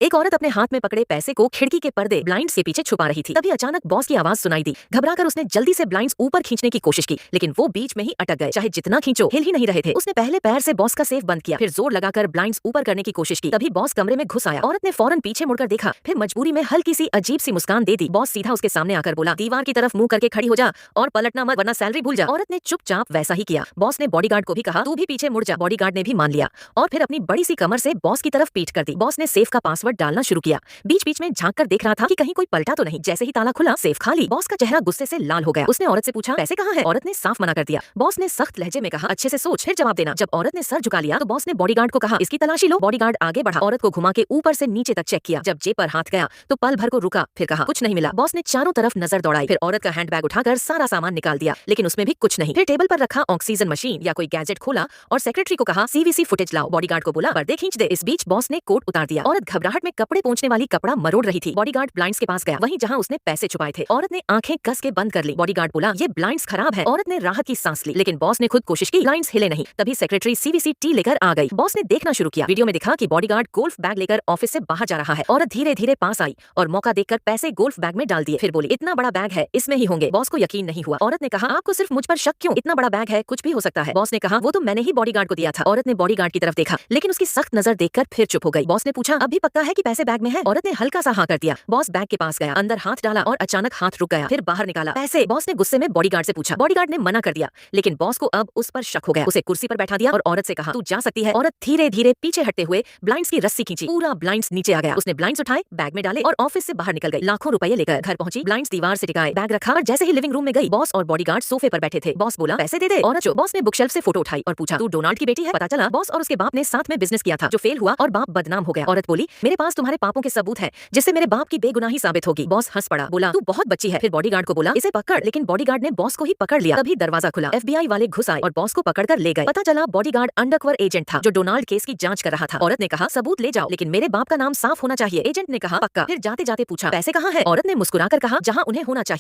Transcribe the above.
एक औरत अपने हाथ में पकड़े पैसे को खिड़की के पर्दे ब्लाइंड्स के पीछे छुपा रही थी। तभी अचानक बॉस की आवाज सुनाई दी। घबराकर उसने जल्दी से ब्लाइंड्स ऊपर खींचने की कोशिश की, लेकिन वो बीच में ही अटक गए। चाहे जितना खींचो हिल ही नहीं रहे थे। उसने पहले पैर से बॉस का सेफ बंद किया, फिर जोर लगाकर ब्लाइंड्स ऊपर करने की कोशिश की। तभी बॉस कमरे में घुस आया। औरत ने फौरन पीछे मुड़कर देखा, फिर मजबूरी में हल्की सी अजीब सी मुस्कान दे दी। बॉस सीधा उसके सामने आकर बोला, दीवार की तरफ मुंह करके खड़ी हो जा और पलटना मत, वरना सैलरी भूल जा। औरत ने चुपचाप वैसा ही किया। बॉस ने बॉडीगार्ड को भी कहा, तू भी पीछे मुड़ जा। बॉडीगार्ड ने भी मान लिया और फिर अपनी बड़ी सी कमर से बॉस की तरफ पीठ कर दी। बॉस ने सेफ का पासवर्ड डालना शुरू किया। बीच बीच में झांक कर देख रहा था कि कहीं कोई पलटा तो नहीं। जैसे ही ताला खुला, सेफ खाली। बॉस का चेहरा गुस्से से लाल हो गया। उसने औरत से पूछा, पैसे कहाँ हैं? औरत ने साफ मना कर दिया। बॉस ने सख्त लहजे में कहा, अच्छे से सोच फिर जवाब देना। जब औरत ने सर झुका लिया तो बॉस ने बॉडीगार्ड को कहा, इसकी तलाशी लो। बॉडीगार्ड आगे बढ़ा, औरत को घुमा के ऊपर से नीचे तक चेक किया। जब जेब पर हाथ गया तो पल भर को रुका, फिर कहा, कुछ नहीं मिला। बॉस ने चारों तरफ नजर दौड़ाई, फिर औरत का हैंडबैग उठाकर सारा सामान निकाल दिया, लेकिन उसमें भी कुछ नहीं। फिर टेबल पर रखा ऑक्सीजन मशीन या कोई गैजेट खोला और सेक्रेटरी को कहा, सीवीसी फुटेज लाओ। बॉडीगार्ड को बोला, पर्दे खींच दे। इस बीच बॉस ने कोट उतार दिया। औरत घबराहट में कपड़े पोंछने वाली कपड़ा मरोड़ रही थी। बॉडीगार्ड ब्लाइंड्स के पास गया, वहीं जहां उसने पैसे छुपाए थे। औरत ने आंखें कस के बंद कर ली। बॉडीगार्ड बोला, ये ब्लाइंड्स खराब है। औरत ने राहत की सांस ली, लेकिन बॉस ने खुद कोशिश की, ब्लाइंड्स हिले नहीं। तभी सेक्रेटरी सीवीसी टी लेकर आ गई। बॉस ने देखना शुरू किया। वीडियो में दिखा कि बॉडीगार्ड गोल्फ बैग लेकर ऑफिस से बाहर जा रहा है। औरत धीरे धीरे पास आई और मौका देखकर पैसे गोल्फ बैग में डाल दिए। फिर बोली, इतना बड़ा बैग है, इसमें ही होंगे। बॉस को यकीन नहीं हुआ। औरत ने कहा, आपको सिर्फ मुझ पर शक क्यों? इतना बड़ा बैग है, कुछ भी हो सकता है। बॉस ने कहा, वो तो मैंने ही बॉडीगार्ड को दिया था। औरत ने बॉडीगार्ड की तरफ देखा, लेकिन उसकी सख्त नजर देखकर फिर चुप हो गई। बॉस ने पूछा, अभी पक्का है कि पैसे बैग में है? औरत ने हल्का सा हाँ कर दिया। बॉस बैग के पास गया, अंदर हाथ डाला और अचानक हाथ रुक गया। फिर बाहर निकाला पैसे। बॉस ने गुस्से में बॉडीगार्ड से पूछा। बॉडीगार्ड ने मना कर दिया, लेकिन बॉस को अब उस पर शक हो गया। उसे कुर्सी पर बैठा दिया और औरत से कहा, तू जा सकती है। औरत धीरे धीरे पीछे हटते हुए ब्लाइंड्स की रस्सी खींची। पूरा ब्लाइंड्स नीचे आ गया। उसने ब्लाइंड्स उठाए, बैग में डाले और ऑफिस से बाहर निकल गई। लाखों रुपए लेकर घर पहुंची, ब्लाइंड्स दीवार से टिकाए, बैग रखा और जैसे ही लिविंग रूम में गई, बॉस और बॉडीगार्ड सोफे पर बैठे थे। बॉस बोला, पैसे दे दे। औरत जो। बॉस ने बुकशेल्फ से फोटो उठाई और पूछा, तू डोनाल्ड की बेटी है? पता चला बॉस और उसके बाप ने साथ में बिजनेस किया था, जो फेल हुआ और बाप बदनाम हो गया। औरत बोली, मेरे पास तुम्हारे पापों के सबूत है, जिससे मेरे बाप की बेगुनाही साबित होगी। बॉस हंस पड़ा, बोला, तू बहुत बच्ची है। फिर बॉडीगार्ड को बोला, इसे पकड़, लेकिन बॉडीगार्ड ने बॉस को ही पकड़ लिया। तभी दरवाजा खुला, एफबीआई वाले घुस आए और बॉस को पकड़कर ले गए। पता चला बॉडीगार्ड अंडरकवर एजेंट था, जो डोनाल्ड केस की जांच कर रहा था। औरत ने कहा, सबूत ले जाओ, लेकिन मेरे बाप का नाम साफ होना चाहिए। एजेंट ने कहा, पक्का। फिर जाते जाते पूछा, पैसे कहाँ हैं? औरत ने मुस्कुराकर कहा, जहाँ उन्हें होना चाहिए।